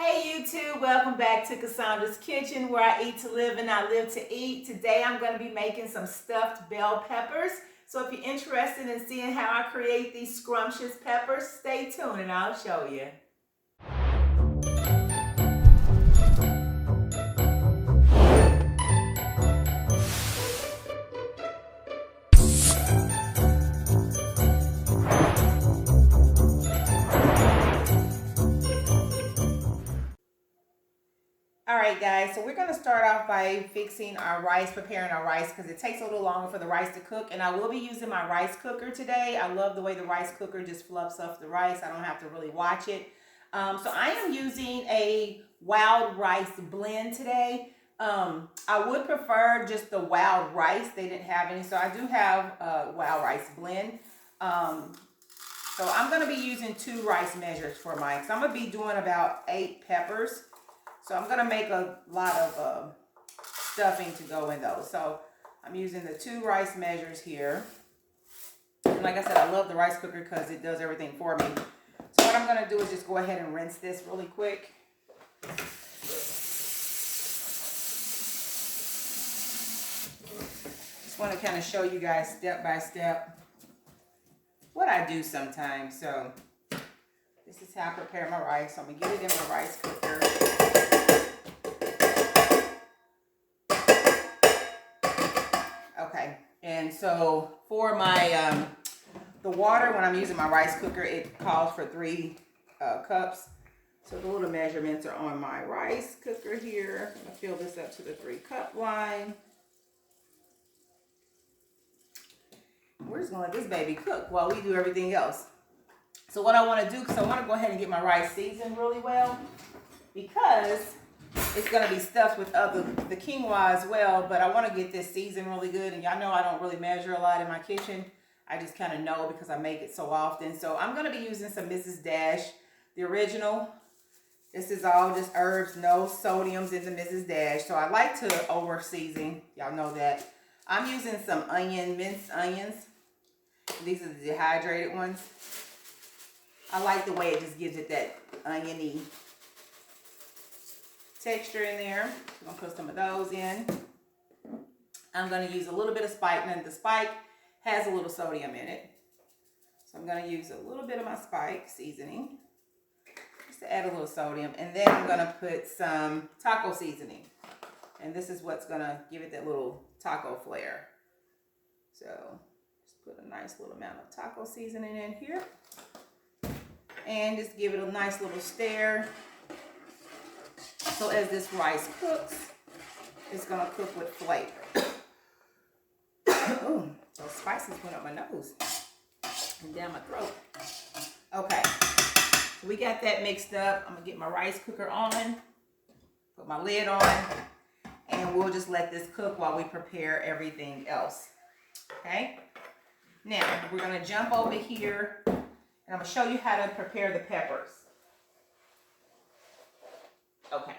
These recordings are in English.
Hey YouTube, welcome back to Cassandra's Kitchen, where I eat to live and I live to eat. Today I'm going to be making some stuffed bell peppers. So if you're interested in seeing how I create these scrumptious peppers, stay tuned and I'll show you. Alright guys, so we're going to start off by fixing our rice, preparing our rice, because it takes a little longer for the rice to cook. And I will be using my rice cooker today. I love the way the rice cooker just fluffs up the rice. I don't have to really watch it. So I am using a wild rice blend today. I would prefer just the wild rice. They didn't have any, so I do have a wild rice blend. So I'm going to be using 2 rice measures for mine. So I'm going to be doing about 8 peppers. So I'm going to make a lot of stuffing to go in those. So I'm using the 2 rice measures here. And like I said, I love the rice cooker because it does everything for me. So what I'm going to do is just go ahead and rinse this really quick. Just want to kind of show you guys step by step what I do sometimes. So this is how I prepare my rice. I'm going to get it in my rice cooker. Okay, and so for my the water, when I'm using my rice cooker, it calls for 3 cups. So the little measurements are on my rice cooker here. I'm gonna fill this up to the 3-cup line. We're just gonna let this baby cook while we do everything else. So what I want to do, because I want to go ahead and get my rice seasoned really well, because it's going to be stuffed with the quinoa as well, but I want to get this seasoned really good. And y'all know I don't really measure a lot in my kitchen. I just kind of know because I make it so often. So I'm going to be using some Mrs. Dash, the original. This is all just herbs, no sodiums in the Mrs. Dash. So I like to over season. Y'all know that. I'm using some minced onions. These are the dehydrated ones. I like the way it just gives it that oniony texture in there. I'm going to put some of those in. I'm going to use a little bit of spike. Now the spike has a little sodium in it. So I'm going to use a little bit of my spike seasoning just to add a little sodium. And then I'm going to put some taco seasoning. And this is what's going to give it that little taco flair. So just put a nice little amount of taco seasoning in here. And just give it a nice little stir. So as this rice cooks, it's going to cook with flavor. Ooh, those spices went up my nose and down my throat. Okay, so we got that mixed up. I'm going to get my rice cooker on, put my lid on, and we'll just let this cook while we prepare everything else. Okay, now we're going to jump over here, and I'm going to show you how to prepare the peppers. Okay.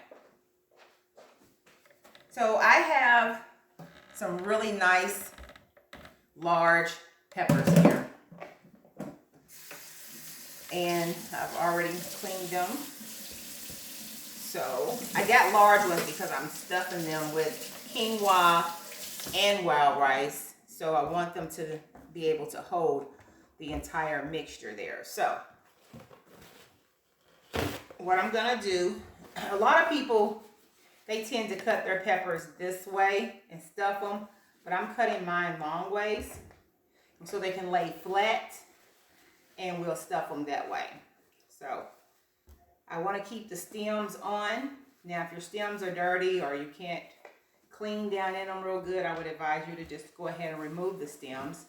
So I have some really nice large peppers here. And I've already cleaned them. So I got large ones because I'm stuffing them with quinoa and wild rice. So I want them to be able to hold the entire mixture there. So what I'm gonna do, a lot of people, they tend to cut their peppers this way and stuff them, but I'm cutting mine long ways so they can lay flat, and we'll stuff them that way. So I want to keep the stems on. Now if your stems are dirty or you can't clean down in them real good, I would advise you to just go ahead and remove the stems.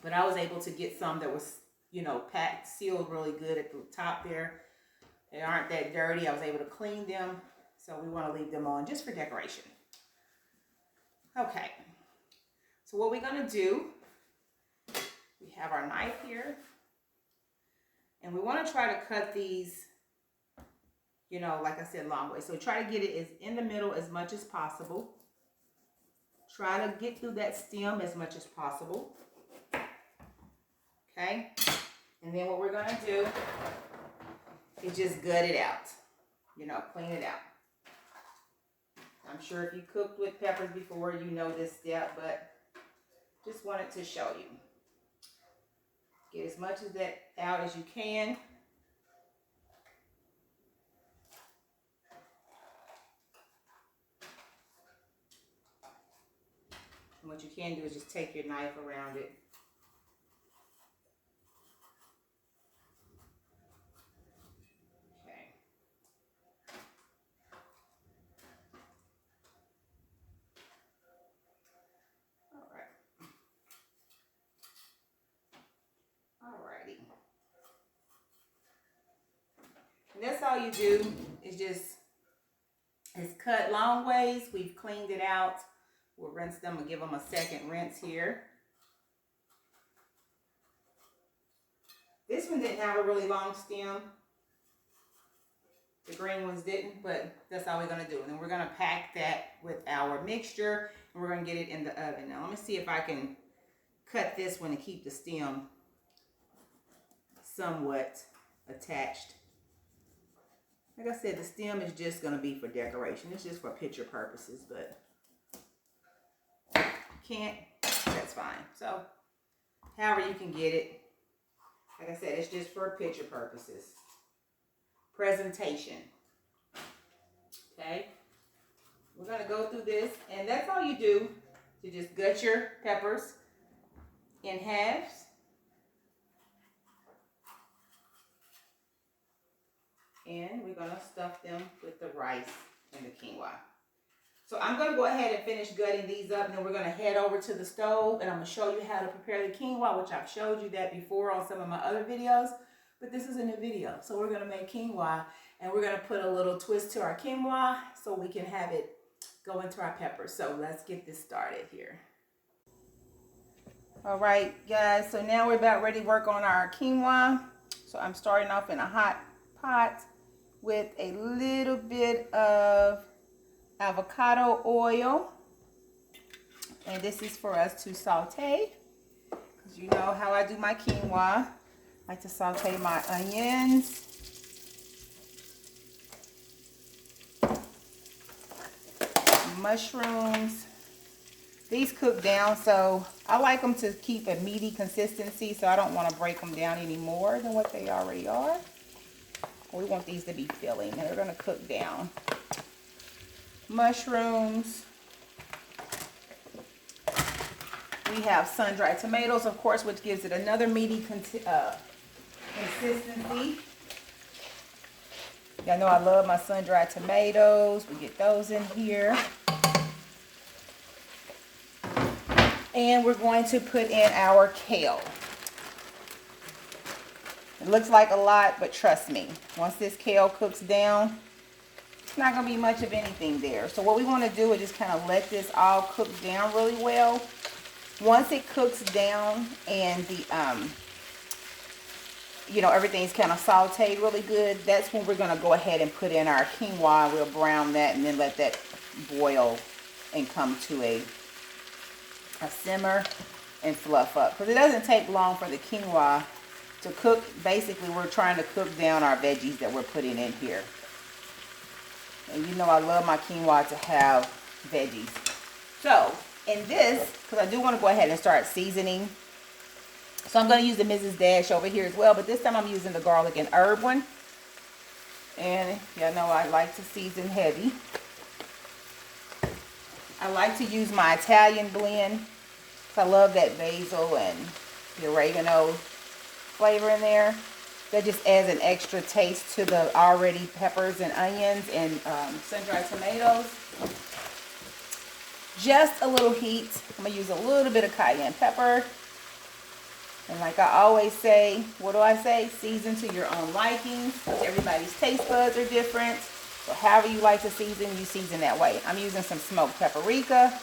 But I was able to get some that was, you know, packed, sealed really good at the top there. They aren't that dirty. I was able to clean them. So we want to leave them on just for decoration. Okay. So what we're going to do, we have our knife here. And we want to try to cut these, you know, like I said, long way. So try to get it in the middle as much as possible. Try to get through that stem as much as possible. Okay. And then what we're going to do is just gut it out. you know, clean it out. I'm sure if you cooked with peppers before, you know this step, but just wanted to show you. Get as much of that out as you can. And what you can do is just take your knife around it. Okay. All right. Alrighty. And that's all you do is just, it's cut long ways. We've cleaned it out. We'll rinse them and give them a second rinse here. This one didn't have a really long stem. The green ones didn't, but that's all we're gonna do. And then we're gonna pack that with our mixture and we're gonna get it in the oven. Now let me see if I can cut this one and keep the stem somewhat attached. Like I said, the stem is just gonna be for decoration. It's just for picture purposes, but can't, that's fine. So however you can get it. Like I said, it's just for picture purposes. Presentation. Okay. We're going to go through this. And that's all you do. To just gut your peppers in halves. And we're going to stuff them with the rice and the quinoa. So I'm going to go ahead and finish gutting these up, and then we're going to head over to the stove, and I'm going to show you how to prepare the quinoa, which I've showed you that before on some of my other videos, but this is a new video. So we're going to make quinoa, and we're going to put a little twist to our quinoa so we can have it go into our peppers. So let's get this started here. All right, guys, so now we're about ready to work on our quinoa. So I'm starting off in a hot pot with a little bit of avocado oil, and this is for us to saute, because you know how I do my quinoa. I like to saute my onions, mushrooms. These cook down, so I like them to keep a meaty consistency, so I don't want to break them down any more than what they already are. We want these to be filling, and they're going to cook down. Mushrooms. We have sun-dried tomatoes, of course, which gives it another meaty consistency. Y'all know I love my sun-dried tomatoes. We get those in here. And we're going to put in our kale. It looks like a lot, but trust me, once this kale cooks down, it's not going to be much of anything there. So what we want to do is just kind of let this all cook down really well. Once it cooks down and the you know, everything's kind of sauteed really good, that's when we're going to go ahead and put in our quinoa. We'll brown that and then let that boil and come to a simmer and fluff up, because it doesn't take long for the quinoa to cook. Basically, we're trying to cook down our veggies that we're putting in here. And you know I love my quinoa to have veggies. So in this, because I do want to go ahead and start seasoning, so I'm going to use the Mrs. Dash over here as well, but this time I'm using the garlic and herb one. And y'all know I like to season heavy. I like to use my Italian blend. I love that basil and the oregano flavor in there. That just adds an extra taste to the already peppers and onions and sun-dried tomatoes. Just a little heat. I'm going to use a little bit of cayenne pepper. And like I always say, what do I say? Season to your own liking. Everybody's taste buds are different. So however you like to season, you season that way. I'm using some smoked paprika.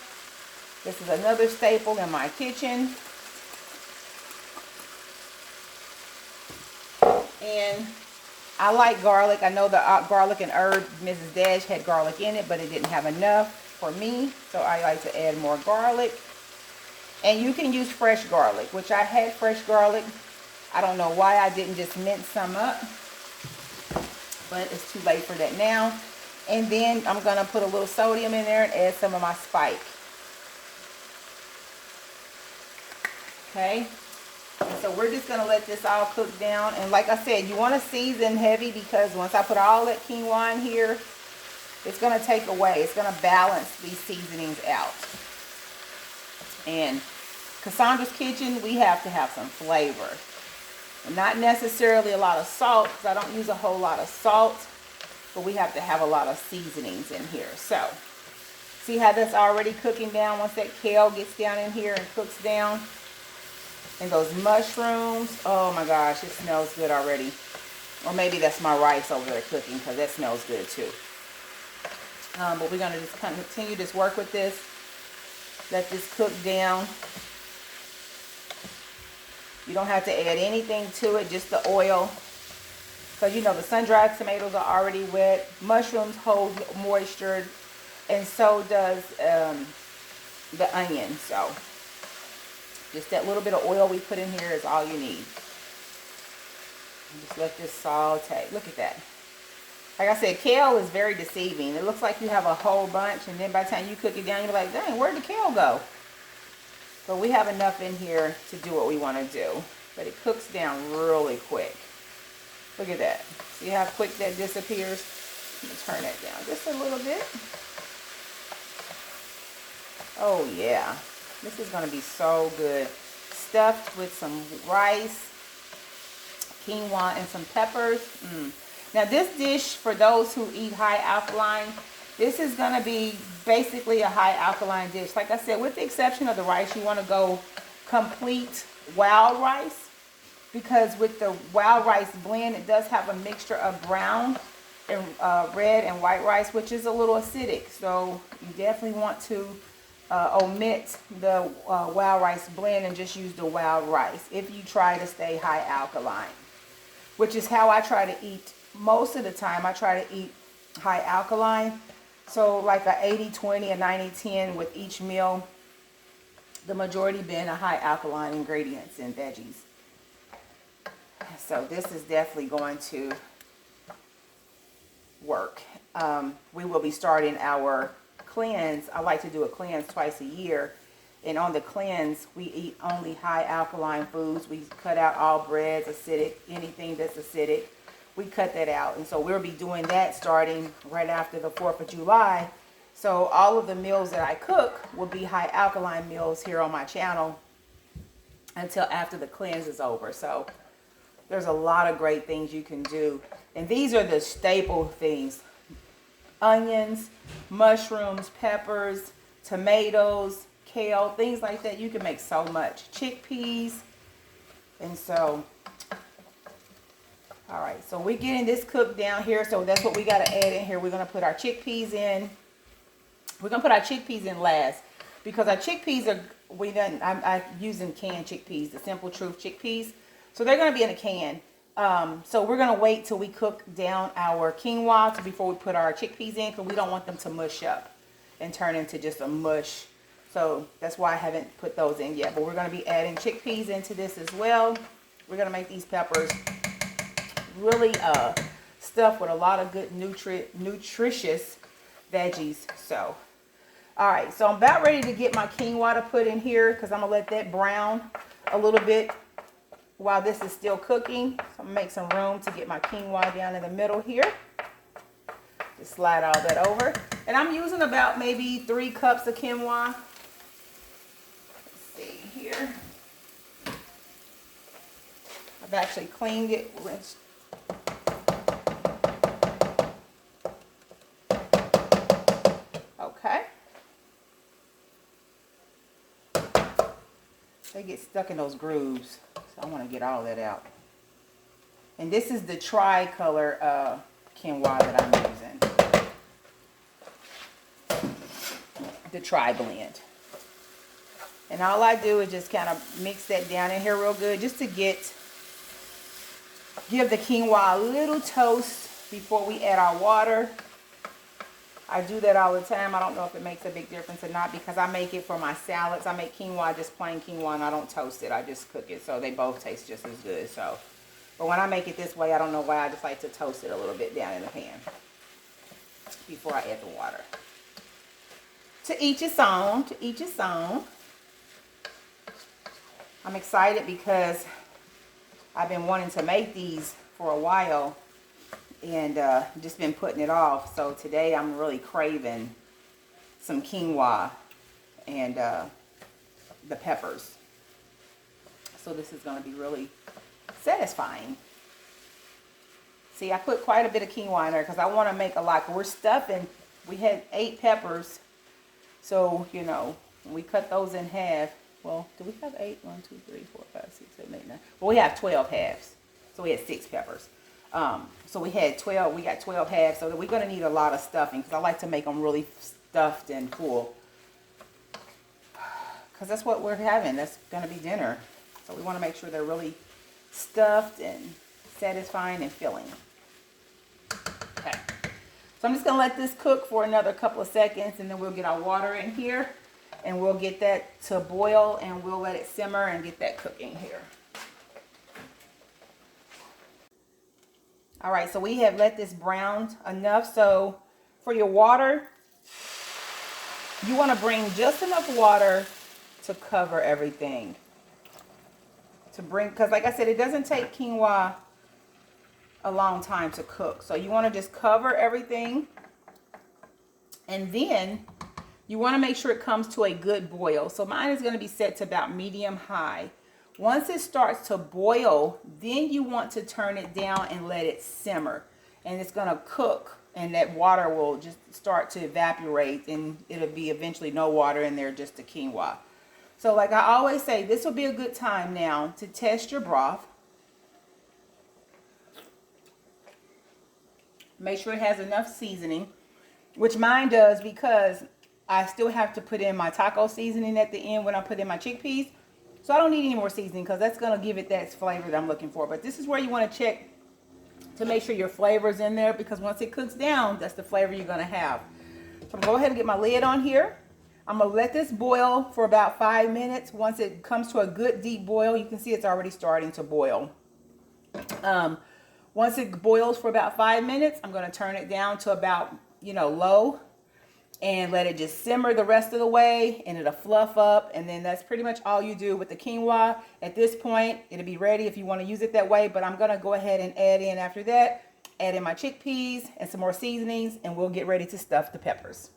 This is another staple in my kitchen. And I like garlic. I know the garlic and herb Mrs. Dash had garlic in it, but it didn't have enough for me. So I like to add more garlic. And you can use fresh garlic, which I had fresh garlic. I don't know why I didn't just mince some up. but it's too late for that now. And then I'm gonna put a little sodium in there and add some of my spike. Okay, and so we're just gonna let this all cook down. And like I said, you want to season heavy, because once I put all that quinoa in here, it's gonna take away, it's gonna balance these seasonings out. And Cassandra's Kitchen, we have to have some flavor. Not necessarily a lot of salt, because I don't use a whole lot of salt, but we have to have a lot of seasonings in here. So, see how that's already cooking down once that kale gets down in here and cooks down? And those mushrooms, oh my gosh, it smells good already. Or maybe that's my rice over there cooking, because that smells good too. But we're going to just continue to work with this. Let this cook down. You don't have to add anything to it, just the oil. Because you know the sun-dried tomatoes are already wet. Mushrooms hold moisture, and so does the onion. So just that little bit of oil we put in here is all you need. And just let this saute. Look at that. Like I said, kale is very deceiving. It looks like you have a whole bunch, and then by the time you cook it down, you're like, dang, where'd the kale go? But we have enough in here to do what we want to do. But it cooks down really quick. Look at that. See how quick that disappears? Let me turn that down just a little bit. Oh yeah. This is going to be so good. Stuffed with some rice, quinoa, and some peppers. Now this dish, for those who eat high alkaline, this is going to be basically a high alkaline dish. Like I said, with the exception of the rice, you want to go complete wild rice, because with the wild rice blend, it does have a mixture of brown and red and white rice, which is a little acidic. So you definitely want to omit the wild rice blend and just use the wild rice if you try to stay high alkaline, which is how I try to eat most of the time. I try to eat high alkaline. So like a 80-20, a 90-10 with each meal. The majority being a high alkaline ingredients and veggies. So this is definitely going to work. We will be starting our cleanse. I like to do a cleanse twice a year. And on the cleanse, we eat only high alkaline foods. We cut out all breads, acidic, anything that's acidic. We cut that out. And so we'll be doing that starting right after the 4th of July. So all of the meals that I cook will be high alkaline meals here on my channel until after the cleanse is over. So there's a lot of great things you can do. And these are the staple things. Onions, mushrooms, peppers, tomatoes, kale, things like that. You can make so much. Chickpeas. And so, all right, so we're getting this cooked down here. So that's what we got to add in here. We're going to put our chickpeas in. We're going to put our chickpeas in last, because our chickpeas are, I'm using canned chickpeas, the Simple Truth chickpeas. So they're going to be in a can. So we're going to wait till we cook down our quinoa before we put our chickpeas in, because we don't want them to mush up and turn into just a mush. So that's why I haven't put those in yet. But we're going to be adding chickpeas into this as well. We're going to make these peppers really stuffed with a lot of good nutritious veggies. So, all right. So I'm about ready to get my quinoa to put in here, because I'm going to let that brown a little bit while this is still cooking. So I'm going to make some room to get my quinoa down in the middle here. Just slide all that over. And I'm using about maybe 3 cups of quinoa. Let's see here. I've actually cleaned it, rinsed. Okay. They get stuck in those grooves. So I want to get all that out. And this is the tri-color quinoa that I'm using. The tri-blend. And all I do is just kind of mix that down in here real good, just to give the quinoa a little toast before we add our water. I do that all the time. I don't know if it makes a big difference or not, because I make it for my salads. I make quinoa, just plain quinoa, and I don't toast it. I just cook it, so they both taste just as good. So But when I make it this way, I don't know why, I just like to toast it a little bit down in the pan before I add the water. To each his own, to each his own. I'm excited because I've been wanting to make these for a while and just been putting it off. So today I'm really craving some quinoa and the peppers. So this is going to be really satisfying. See, I put quite a bit of quinoa in there because I want to make a lot. We're stuffing, we had 8 peppers. So, you know, when we cut those in half, well, do we have 8? 1, 2, 3, 4, 5, 6, 7, 8, 9. Well, we have 12 halves. So we had 6 peppers. So we had 12, we got 12 halves. So we're going to need a lot of stuffing because I like to make them really stuffed and full. Because that's what we're having. That's going to be dinner. So we want to make sure they're really stuffed and satisfying and filling. Okay. So I'm just going to let this cook for another couple of seconds and then we'll get our water in here and we'll get that to boil and we'll let it simmer and get that cooking here. All right, so we have let this brown enough. So for your water, you want to bring just enough water to cover everything. Because like I said, it doesn't take quinoa a long time to cook. So you want to just cover everything. And then you want to make sure it comes to a good boil. So mine is going to be set to about medium high. Once it starts to boil, then you want to turn it down and let it simmer. And it's going to cook and that water will just start to evaporate and it'll be eventually no water in there, just the quinoa. So like I always say, this will be a good time now to test your broth. Make sure it has enough seasoning, which mine does because I still have to put in my taco seasoning at the end when I put in my chickpeas. So I don't need any more seasoning because that's going to give it that flavor that I'm looking for. But this is where you want to check to make sure your flavor's in there because once it cooks down, that's the flavor you're going to have. So I'm going to go ahead and get my lid on here. I'm going to let this boil for about 5 minutes. Once it comes to a good deep boil, you can see it's already starting to boil. Once it boils for about 5 minutes, I'm going to turn it down to about, low and let it just simmer the rest of the way and it'll fluff up. And then that's pretty much all you do with the quinoa. At this point, it'll be ready if you want to use it that way. But I'm going to go ahead and add in after that, add in my chickpeas and some more seasonings and we'll get ready to stuff the peppers.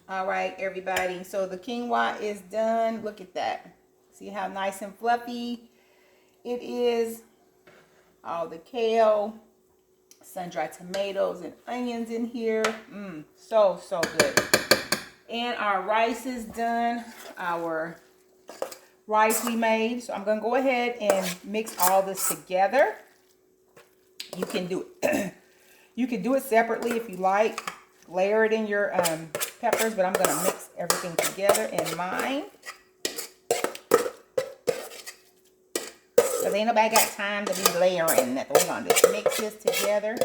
All right, everybody. So the quinoa is done. Look at that. See how nice and fluffy it is. All the kale, sun-dried tomatoes and onions in here. So good. And our rice is done. Our rice we made. So I'm going to go ahead and mix all this together. You can do it. You can do it separately if you like. Layer it in your peppers, but I'm going to mix everything together in mine. Because ain't nobody got time to be layering nothing. We're going to just mix this together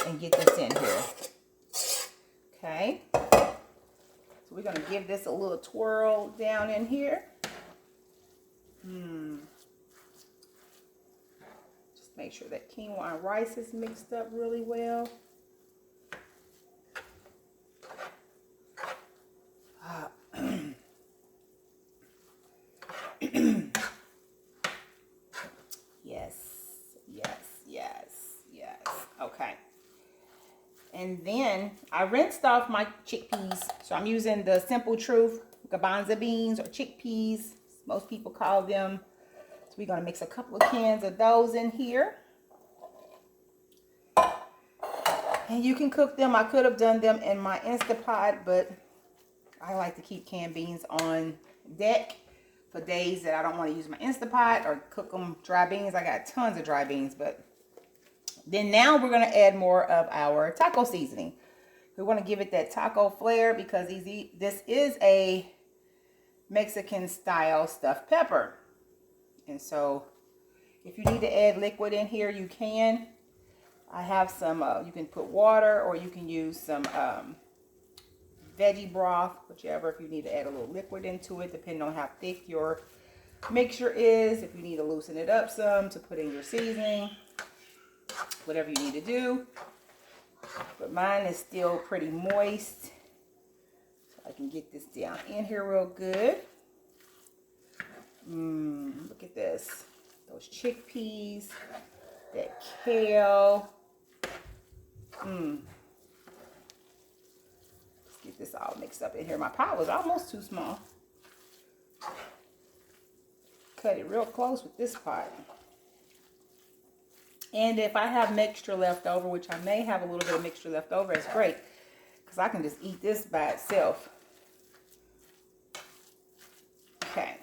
and get this in here. Okay. So we're going to give this a little twirl down in here. Just make sure that quinoa and rice is mixed up really well. Yes. Okay. And then I rinsed off my chickpeas. So I'm using the Simple Truth garbanzo beans or chickpeas. Most people call them. So we're going to mix a couple of cans of those in here. And you can cook them. I could have done them in my Instapot, but I like to keep canned beans on deck for days that I don't want to use my Instapot or cook them dry beans. I got tons of dry beans, but then now we're going to add more of our taco seasoning. We want to give it that taco flair because this is a Mexican style stuffed pepper. And so if you need to add liquid in here, you can. I have some, you can put water or you can use some veggie broth, whichever, if you need to add a little liquid into it, depending on how thick your mixture is. If you need to loosen it up some to put in your seasoning, whatever you need to do. But mine is still pretty moist. So I can get this down in here real good. Look at this. Those chickpeas, that kale. Let's get this all mixed up in here. My pot was almost too small. Cut it real close with this pot. And if I have mixture left over, which I may have a little bit of mixture left over, it's great. Because I can just eat this by itself. Okay.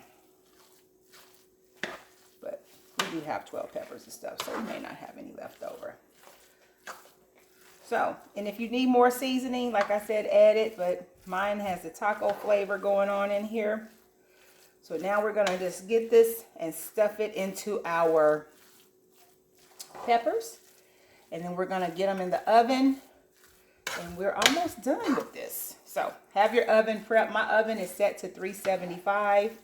But we do have 12 peppers and stuff, so we may not have any left over. So, and if you need more seasoning, like I said, add it. But mine has the taco flavor going on in here. So now we're going to just get this and stuff it into our peppers. And then we're going to get them in the oven. And we're almost done with this. So have your oven prepped. My oven is set to 375.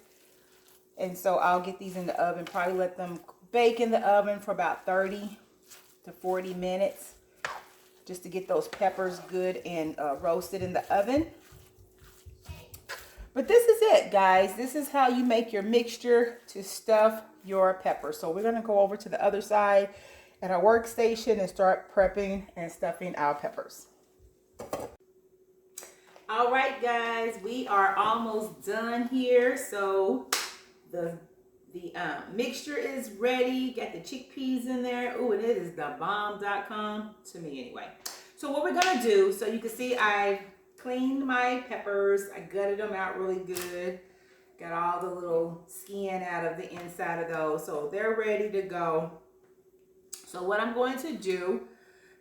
And so I'll get these in the oven. Probably let them bake in the oven for about 30 to 40 minutes. Just to get those peppers good and roasted in the oven. But this is it, guys. This is how you make your mixture to stuff your peppers. So we're going to go over to the other side at our workstation and start prepping and stuffing our peppers. All right, guys, we are almost done here. So the mixture is ready. Got the chickpeas in there. Oh, and it is thebomb.com to me anyway. So what we're gonna do, so you can see I cleaned my peppers. I gutted them out really good. Got all the little skin out of the inside of those. So they're ready to go. So what I'm going to do,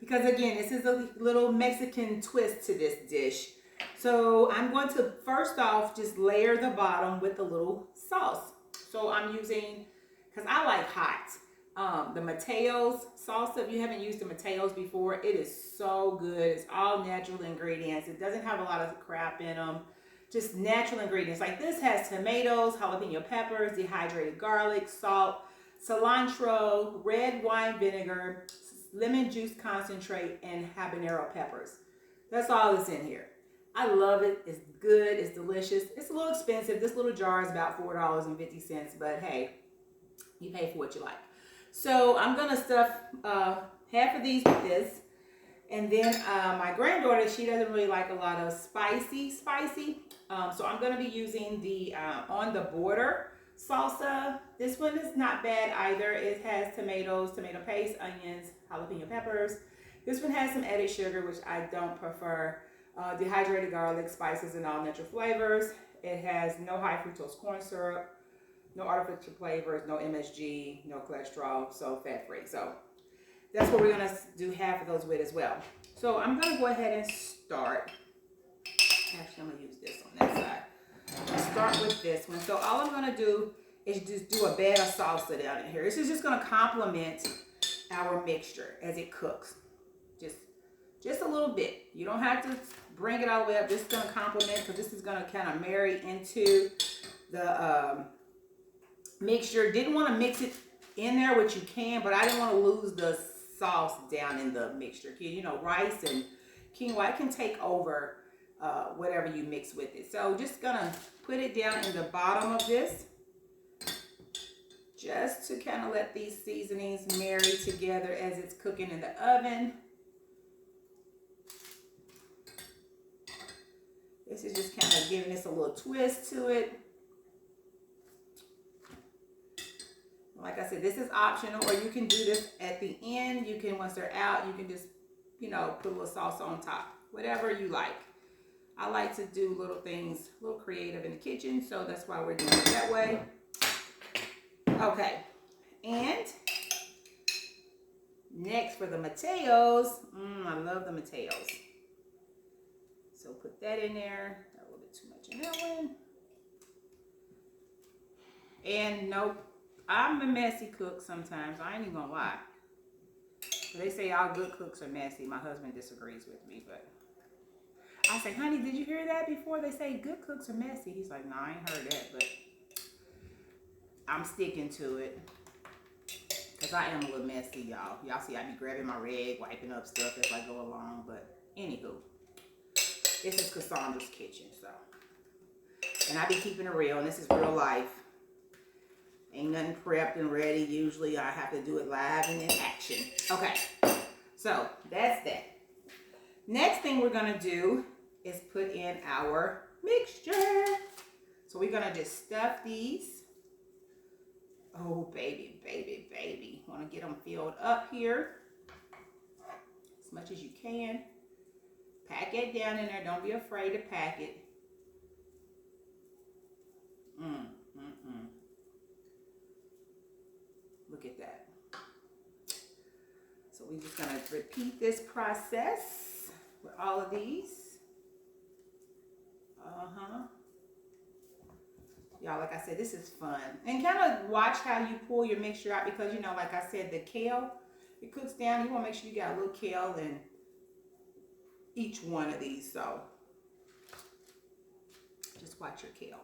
because again, this is a little Mexican twist to this dish. So I'm going to first off just layer the bottom with a little sauce. So I'm using, because I like hot, the Mateos salsa. If you haven't used the Mateos before, it is so good. It's all natural ingredients. It doesn't have a lot of crap in them. Just natural ingredients. Like this has tomatoes, jalapeno peppers, dehydrated garlic, salt, cilantro, red wine vinegar, lemon juice concentrate, and habanero peppers. That's all that's in here. I love it. It's good. It's delicious. It's a little expensive. This little jar is about $4.50, but hey, you pay for what you like. So I'm going to stuff half of these with this. And then my granddaughter, she doesn't really like a lot of spicy. So I'm going to be using the On the Border salsa. This one is not bad either. It has tomatoes, tomato paste, onions, jalapeno peppers. This one has some added sugar, which I don't prefer. Dehydrated garlic, spices, and all natural flavors. It has no high fructose corn syrup, no artificial flavors, no MSG, no cholesterol, so fat free. So that's what we're gonna do half of those with as well. So I'm gonna go ahead and start. Actually, I'm gonna use this on that side. I'll start with this one. So all I'm gonna do is just do a bed of salsa down in here. This is just gonna complement our mixture as it cooks. Just a little bit. You don't have to bring it all the way up. This is going to complement, because this is going to kind of marry into the mixture. Didn't want to mix it in there, which you can, but I didn't want to lose the sauce down in the mixture. You know, rice and quinoa, it can take over whatever you mix with it. So just going to put it down in the bottom of this, just to kind of let these seasonings marry together as it's cooking in the oven. This is just kind of giving this a little twist to it. Like I said, this is optional, or you can do this at the end. You can, once they're out, you can just, you know, put a little salsa on top. Whatever you like. I like to do little things, a little creative in the kitchen, so that's why we're doing it that way. Okay. And next for the Mateos. I love the Mateos. So put that in there. Got a little bit too much in that one. And nope, I'm a messy cook sometimes. I ain't even gonna lie. They say all good cooks are messy. My husband disagrees with me, but I say, honey, did you hear that before? They say good cooks are messy. He's like, no, I ain't heard that, but I'm sticking to it because I am a little messy, y'all. Y'all see I be grabbing my rag, wiping up stuff as I go along. But anywho, this is Cassandra's kitchen, so. And I be keeping it real, and this is real life. Ain't nothing prepped and ready. Usually I have to do it live and in action. Okay, so that's that. Next thing we're gonna do is put in our mixture. So we're gonna just stuff these. Oh, baby, baby, baby. Wanna get them filled up here as much as you can. Pack it down in there. Don't be afraid to pack it. Look at that. So we're just gonna repeat this process with all of these. Y'all, like I said, this is fun. And kind of watch how you pull your mixture out because, you know, like I said, the kale, it cooks down. You want to make sure you got a little kale in each one of these. So just watch your kale.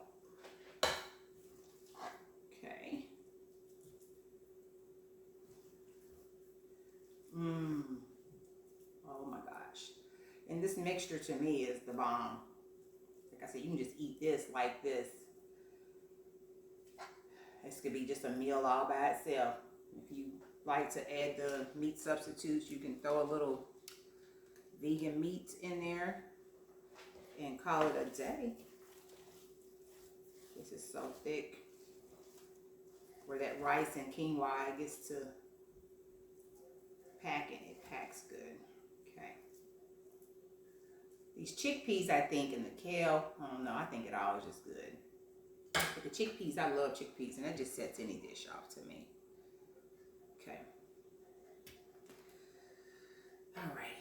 Okay. Oh my gosh. And this mixture to me is the bomb. Like I said, you can just eat this like this. This could be just a meal all by itself. If you like to add the meat substitutes, you can throw a little vegan meat in there and call it a day. This is so thick. Where that rice and quinoa gets to packing, it packs good. Okay. These chickpeas, I think, and the kale, I don't know, I think it all is just good. But the chickpeas, I love chickpeas, and that just sets any dish off to me. Okay. Alrighty.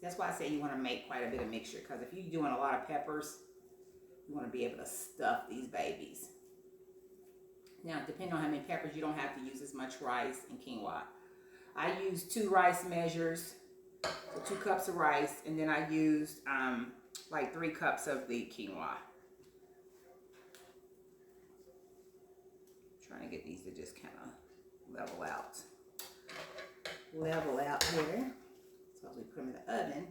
That's why I say you want to make quite a bit of mixture, because if you're doing a lot of peppers, you want to be able to stuff these babies. Now, depending on how many peppers, you don't have to use as much rice and quinoa. I used 2 rice measures, so 2 cups of rice, and then I used like 3 cups of the quinoa. Trying to get these to just kind of level out. Level out here. So as we put them in the oven.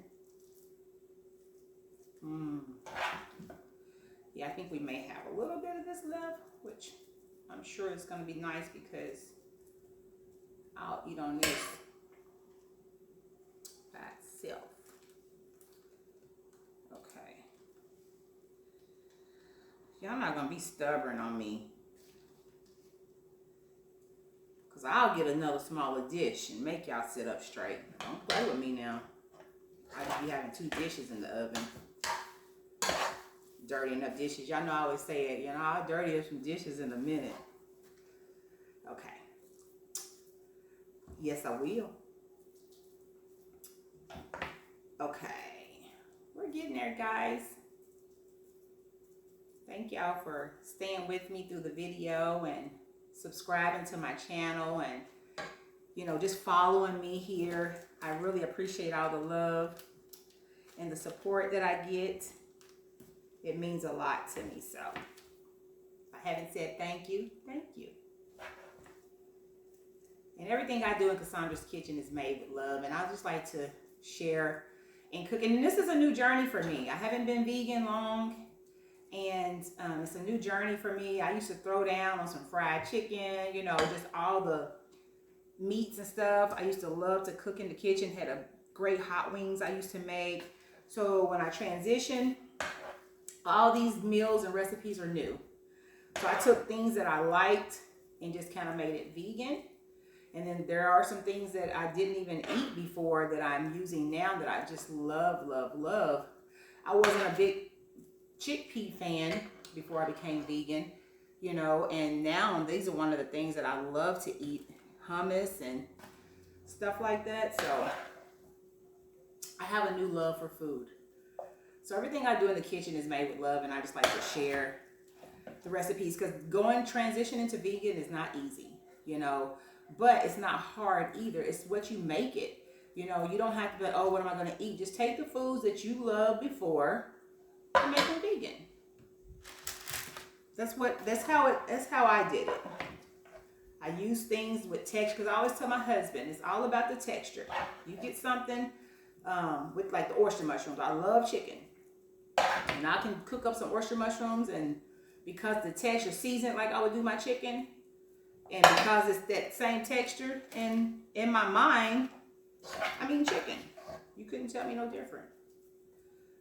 Yeah, I think we may have a little bit of this left, which I'm sure is going to be nice because I'll eat on this by itself. Okay. Y'all not going to be stubborn on me, because I'll get another smaller dish and make y'all sit up straight. Don't play with me now. I just be having 2 dishes in the oven. Dirtying up dishes. Y'all know I always say it. You know, I'll dirty up some dishes in a minute. Okay. Yes, I will. Okay. We're getting there, guys. Thank y'all for staying with me through the video and subscribing to my channel and, you know, just following me here. I really appreciate all the love and the support that I get. It means a lot to me. So if I haven't said thank you, thank you. And everything I do in Cassandra's Kitchen is made with love. And I just like to share in cooking. And this is a new journey for me. I haven't been vegan long. And it's a new journey for me. I used to throw down on some fried chicken, you know, just all the meats and stuff. I used to love to cook in the kitchen. Had a great hot wings I used to make. So when I transitioned, all these meals and recipes are new. So I took things that I liked and just kind of made it vegan. And then there are some things that I didn't even eat before that I'm using now that I just love, love, love. I wasn't a big chickpea fan before I became vegan, you know, and now these are one of the things that I love to eat, hummus and stuff like that. So I have a new love for food. So everything I do in the kitchen is made with love, and I just like to share the recipes, because transition into vegan is not easy, you know, but it's not hard either. It's what you make it. You know, you don't have to be, oh, what am I going to eat? Just take the foods that you loved before and make them vegan. That's how I did it. I use things with texture because I always tell my husband it's all about the texture. You get something with like the oyster mushrooms. I love chicken, and I can cook up some oyster mushrooms, and because the texture seasoned like I would do my chicken, and because it's that same texture, and in my mind, I'm eating chicken. You couldn't tell me no different.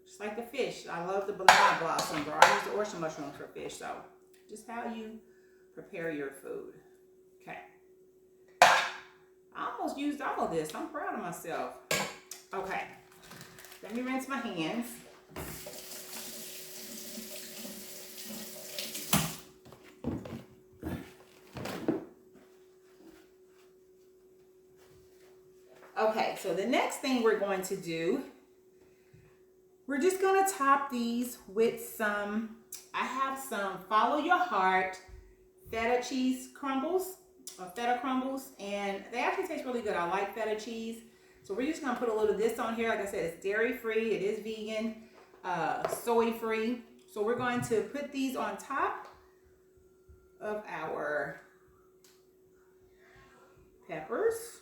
Just like the fish, I love the banana blossom, bro. I use the oyster mushrooms for fish, so just how you prepare your food. Okay. I almost used all of this. I'm proud of myself. Okay. Let me rinse my hands. Okay, so the next thing we're going to do, we're just going to top these with some, I have some Follow Your Heart feta cheese crumbles, or feta crumbles, and they actually taste really good. I like feta cheese. So we're just going to put a little of this on here. Like I said, it's dairy free, it is vegan, soy free. So we're going to put these on top of our peppers.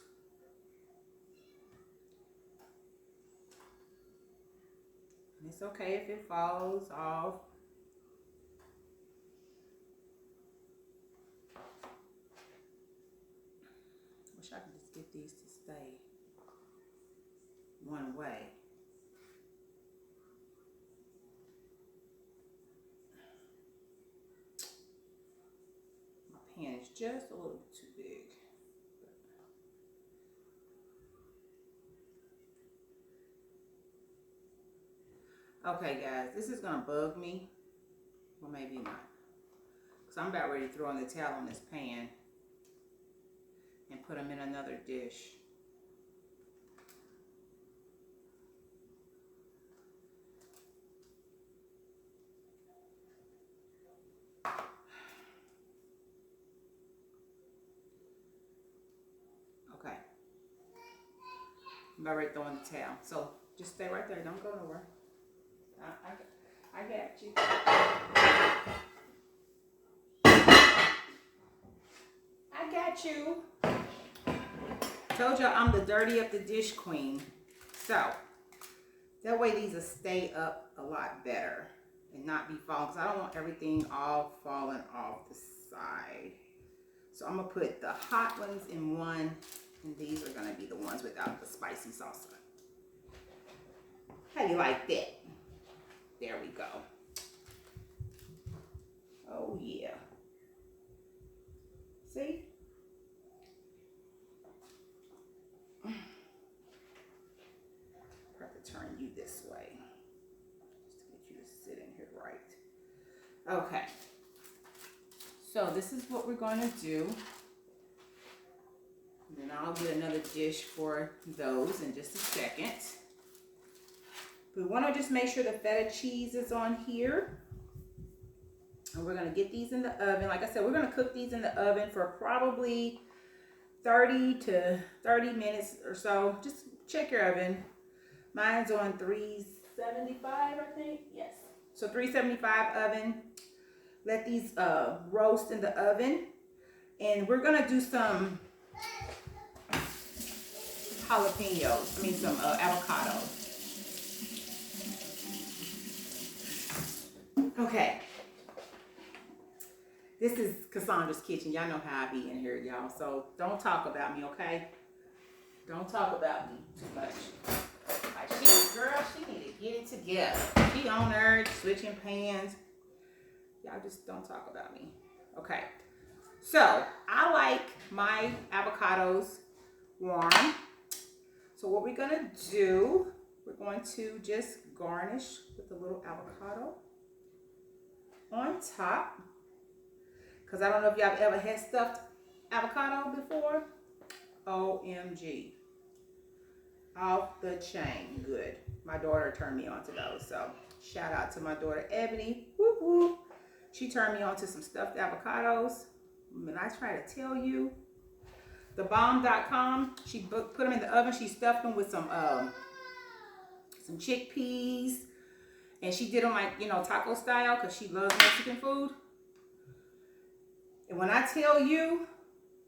It's okay if it falls off. Wish I could just get these to stay one way. My pan is just a little bit too big. Okay, guys, this is gonna bug me. Well, maybe not. Because I'm about ready to throw in the towel on this pan and put them in another dish. Okay. I'm about ready to throw in the towel. So just stay right there. Don't go nowhere. I got you. I got you. Told y'all I'm the dirty up the dish queen. So that way these will stay up a lot better and not be falling. Because I don't want everything all falling off the side. So I'm going to put the hot ones in one. And these are going to be the ones without the spicy salsa. How do you like that? There we go. Oh yeah. See? I have to turn you this way. Just to get you to sit in here right. Okay. So this is what we're going to do. And then I'll get another dish for those in just a second. We want to just make sure the feta cheese is on here. And we're going to get these in the oven. Like I said, we're going to cook these in the oven for probably 30 to 30 minutes or so. Just check your oven. Mine's on 375, I think. Yes. So 375 oven. Let these roast in the oven. And we're going to do some jalapenos. I mean some avocado. Okay, this is Cassandra's kitchen. Y'all know how I be in here, y'all. So don't talk about me, okay? Don't talk about me too much. Like she need to get it together. She on her switching pans. Y'all just don't talk about me. Okay, so I like my avocados warm. So what we're gonna do, we're going to just garnish with a little avocado on top, because I don't know if y'all ever had stuffed avocado before. OMG, off the chain good. My daughter turned me on to those, so shout out to my daughter Ebony. Whoop whoop. She turned me on to some stuffed avocados. And I try to tell you, thebomb.com, she put them in the oven. She stuffed them with some chickpeas And she did them like, you know, taco style because she loves Mexican food. And when I tell you,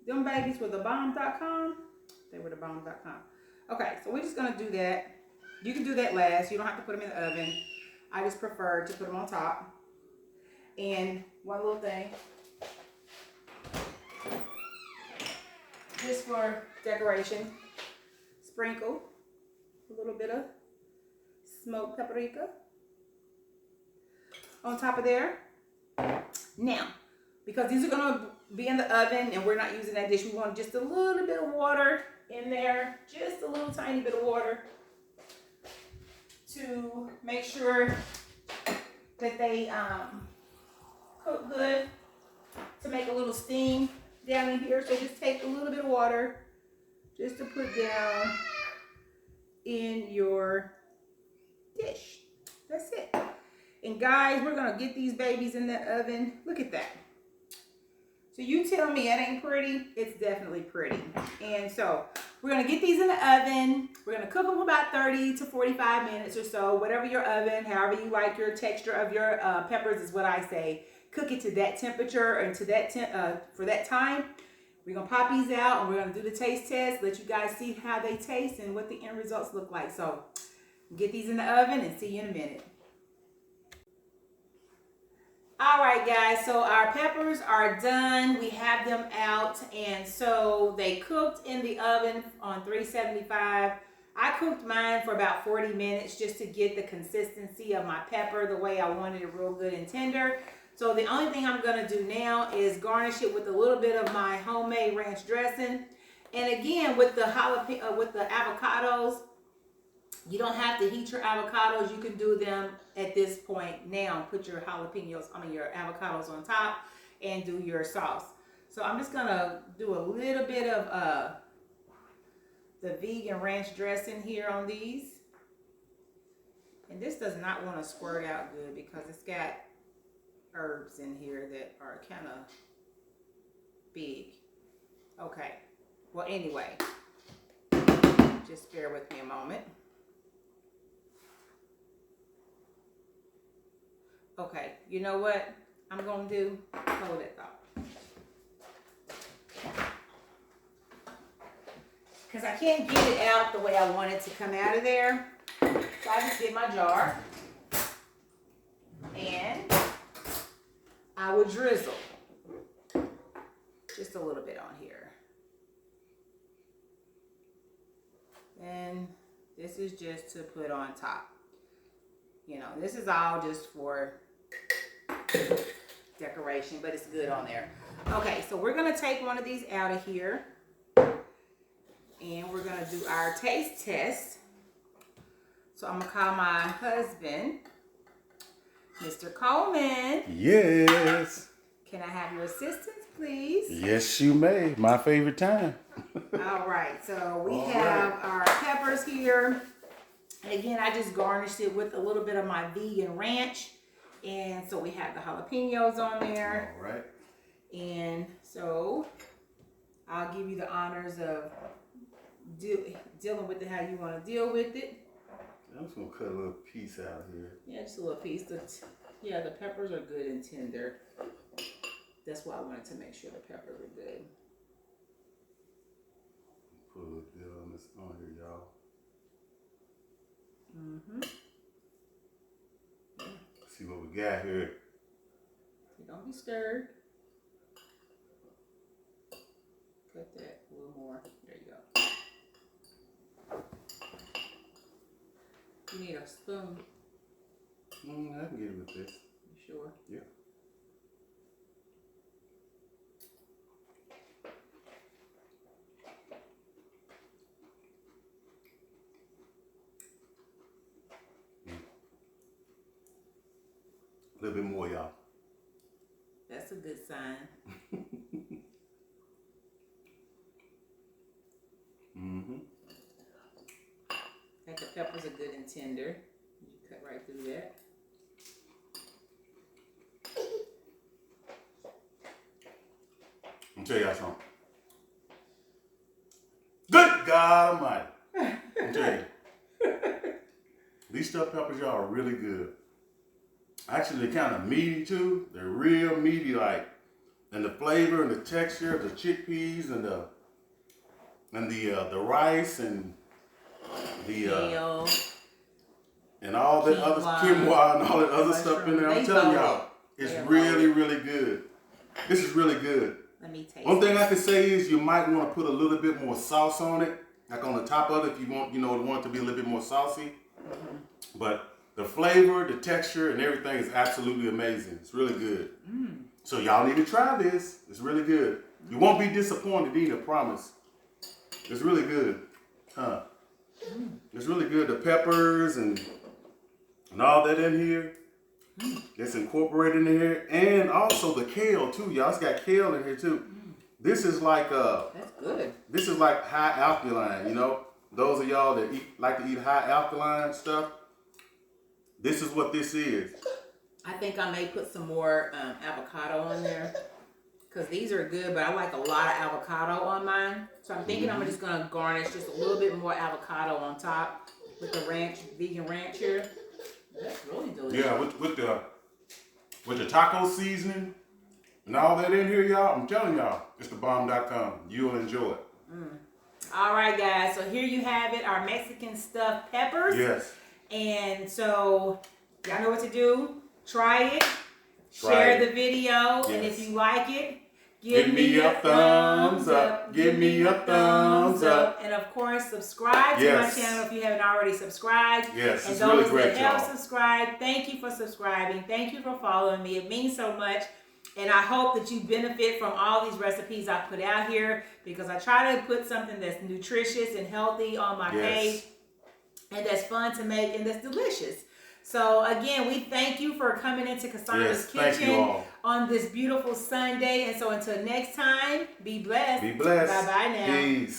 them babies were the bomb.com, they were the bomb.com. Okay, so we're just going to do that. You can do that last. You don't have to put them in the oven. I just prefer to put them on top. And one little thing, just for decoration, sprinkle a little bit of smoked paprika on top of there. Now, because these are going to be in the oven and we're not using that dish, we want just a little bit of water in there, just a little tiny bit of water to make sure that they cook good, to make a little steam down in here. So just take a little bit of water just to put down in your dish. That's it. And guys, we're gonna get these babies in the oven. Look at that. So you tell me it ain't pretty. It's definitely pretty. And so we're gonna get these in the oven. We're gonna cook them for about 30 to 45 minutes or so, whatever your oven, however you like your texture of your peppers is what I say. Cook it to that temperature and to that for that time. We're gonna pop these out and we're gonna do the taste test, let you guys see how they taste and what the end results look like. So get these in the oven and see you in a minute. All right, guys, so our peppers are done. We have them out, and so they cooked in the oven on 375. I cooked mine for about 40 minutes just to get the consistency of my pepper the way I wanted it, real good and tender. So the only thing I'm gonna do now is garnish it with a little bit of my homemade ranch dressing. And again, with the avocados, you don't have to heat your avocados. You can do them at this point now. Put your your avocados on top and do your sauce. So I'm just gonna do a little bit of the vegan ranch dressing here on these. And this does not want to squirt out good because it's got herbs in here that are kind of big. Okay. Well, anyway, just bear with me a moment. Okay, you know what I'm going to do? Hold it thought. Because I can't get it out the way I want it to come out of there. So I just get my jar. And I will drizzle just a little bit on here. And this is just to put on top. You know, this is all just for decoration, but it's good on there. Okay, so we're gonna take one of these out of here and we're gonna do our taste test. So I'm gonna call my husband, Mr. Coleman. Yes. Can I have your assistance, please? Yes, you may. My favorite time. All right, so we have our peppers here. And again, I just garnished it with a little bit of my vegan ranch. And so we have the jalapenos on there. All right. And so I'll give you the honors of dealing with it how you want to deal with it. I'm just going to cut a little piece out here. Yeah, just a little piece. Yeah, the peppers are good and tender. That's why I wanted to make sure the peppers are good. Put a little bit on this on here, y'all. Mm-hmm. See what we got here. So don't be scared. Cut that a little more. There you go. You need a spoon. I can get it with this. You sure? Yeah. A little bit more, y'all. That's a good sign. Mm-hmm. Like the peppers are good and tender. You cut right through that. I'm tell y'all something. Good God Almighty. I'm tell you. These stuffed peppers, y'all, are really good. Actually, they're kind of meaty too. They're real meaty, like, and the flavor and the texture of the chickpeas and the rice and the Kale. and all that other quinoa and all that other stuff in there. I'm telling y'all, it's really, really good. This is really good. Let me taste. One thing I can say is you might want to put a little bit more sauce on it, like on the top of it, if you want, want it to be a little bit more saucy. Mm-hmm. But the flavor, the texture, and everything is absolutely amazing. It's really good. Mm. So y'all need to try this. It's really good. You won't be disappointed either, promise. It's really good. Huh? Mm. It's really good. The peppers and all that in here. It's incorporated in here. And also the kale too, y'all. It's got kale in here too. This is like That's good. this is like high alkaline, you know. Those of y'all that like to eat high alkaline stuff, this is what this is. I think I may put some more avocado on there because these are good, but I like a lot of avocado on mine. So I'm thinking I'm just gonna garnish just a little bit more avocado on top with the vegan ranch here. That's really delicious. Yeah, with the taco seasoning and all that in here, y'all. I'm telling y'all, it's thebomb.com. You'll enjoy it. All right, guys. So here you have it, our Mexican stuffed peppers. Yes. And so y'all know what to do. Try it. Share the video. Yes. And if you like it, give me a thumbs up. Give me a thumbs up. And of course, subscribe to my channel if you haven't already subscribed. Yes, and it's those really great, that have y'all. subscribed, thank you for subscribing. Thank you for following me. It means so much. And I hope that you benefit from all these recipes I put out here because I try to put something that's nutritious and healthy on my page and that's fun to make and that's delicious. So again, we thank you for coming into Cassandra's Kitchen on this beautiful Sunday. And so until next time, be blessed. Be blessed. Bye-bye now. Peace.